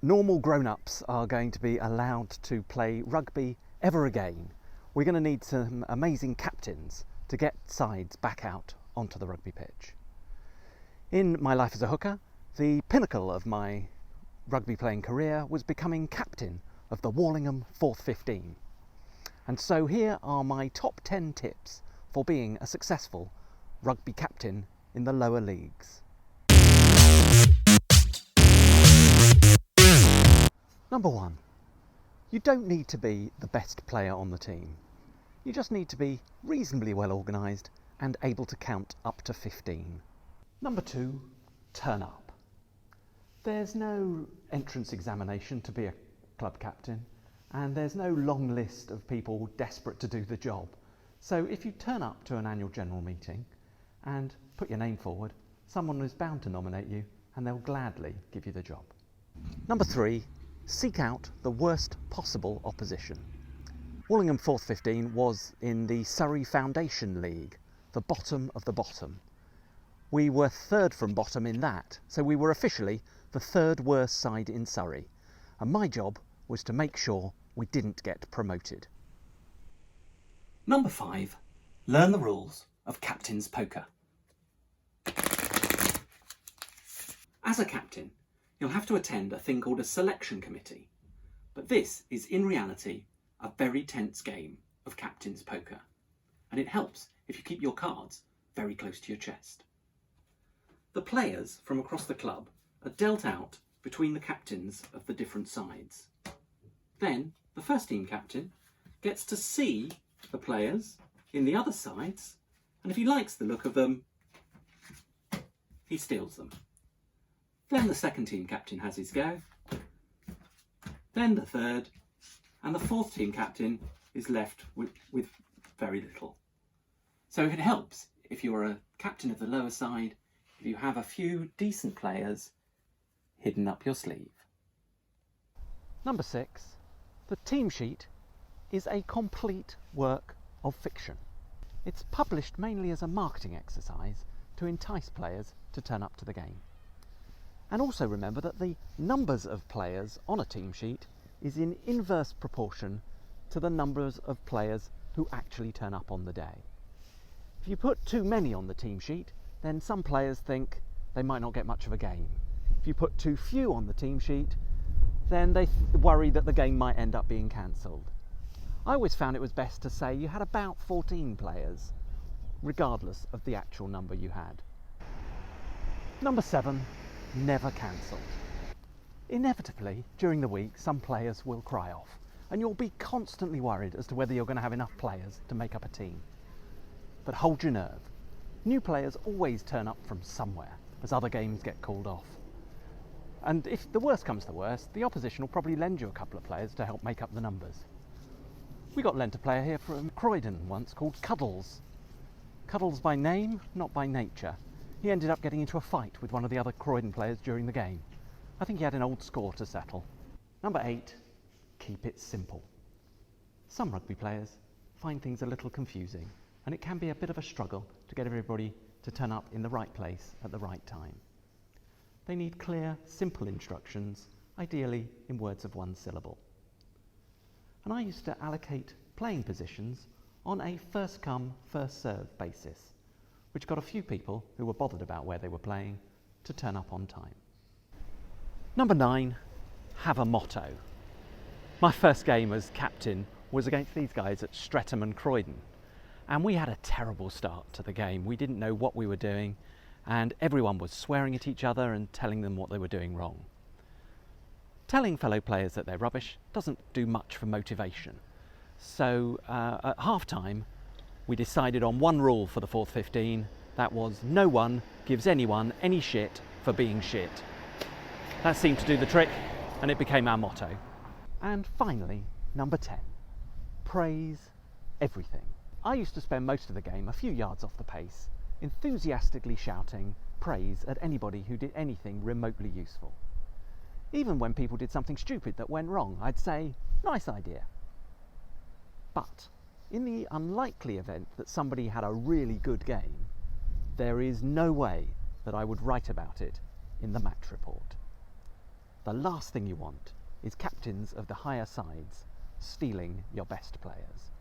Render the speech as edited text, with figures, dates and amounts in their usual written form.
normal grown-ups are going to be allowed to play rugby ever again, we're going to need some amazing captains to get sides back out onto the rugby pitch. In my life as a hooker, the pinnacle of my rugby playing career was becoming captain of the Wallingham 4th 15. And so here are my top 10 tips for being a successful rugby captain in the lower leagues. Number 1. You don't need to be the best player on the team. You just need to be reasonably well organised and able to count up to 15. Number 2. Turn up. There's no entrance examination to be a club captain, and there's no long list of people desperate to do the job. So if you turn up to an annual general meeting and put your name forward, someone is bound to nominate you and they'll gladly give you the job. Number 3. Seek out the worst possible opposition. Wallingham 4th 15 was in the Surrey Foundation League, the bottom of the bottom. We were third from bottom in that, so we were officially the third worst side in Surrey, and my job was to make sure we didn't get promoted. Number 5. Learn the rules of captain's poker. As a captain, you'll have to attend a thing called a selection committee, but this is in reality a very tense game of captain's poker, and it helps if you keep your cards very close to your chest. The players from across the club are dealt out between the captains of the different sides. Then the first team captain gets to see the players in the other sides, and if he likes the look of them, he steals them. Then the second team captain has his go, then the third, and the fourth team captain is left with very little. So it helps if you're a captain of the lower side, if you have a few decent players hidden up your sleeve. Number 6. The team sheet is a complete work of fiction. It's published mainly as a marketing exercise to entice players to turn up to the game. And also remember that the numbers of players on a team sheet is in inverse proportion to the numbers of players who actually turn up on the day. If you put too many on the team sheet, then some players think they might not get much of a game. If you put too few on the team sheet, then they worry that the game might end up being cancelled. I always found it was best to say you had about 14 players, regardless of the actual number you had. Number 7. Never cancelled. Inevitably, during the week, some players will cry off, and you'll be constantly worried as to whether you're going to have enough players to make up a team. But hold your nerve. New players always turn up from somewhere as other games get called off. And if the worst comes to worst, the opposition will probably lend you a couple of players to help make up the numbers. We got lent a player here from Croydon once called Cuddles. Cuddles by name, not by nature. He ended up getting into a fight with one of the other Croydon players during the game. I think he had an old score to settle. Number 8. Keep it simple. Some rugby players find things a little confusing, and it can be a bit of a struggle to get everybody to turn up in the right place at the right time. They need clear, simple instructions, ideally in words of one syllable. And I used to allocate playing positions on a first-come, first-served basis, which got a few people who were bothered about where they were playing to turn up on time. Number 9. Have a motto. My first game as captain was against these guys at Streatham and Croydon, and we had a terrible start to the game. We didn't know what we were doing, and everyone was swearing at each other and telling them what they were doing wrong. Telling fellow players that they're rubbish doesn't do much for motivation. So at half-time, we decided on one rule for the 4th 15. That was no one gives anyone any shit for being shit. That seemed to do the trick, and it became our motto. And finally, number 10. Praise everything. I used to spend most of the game a few yards off the pace, enthusiastically shouting praise at anybody who did anything remotely useful. Even when people did something stupid that went wrong, I'd say, nice idea. But in the unlikely event that somebody had a really good game, there is no way that I would write about it in the match report. The last thing you want is captains of the higher sides stealing your best players.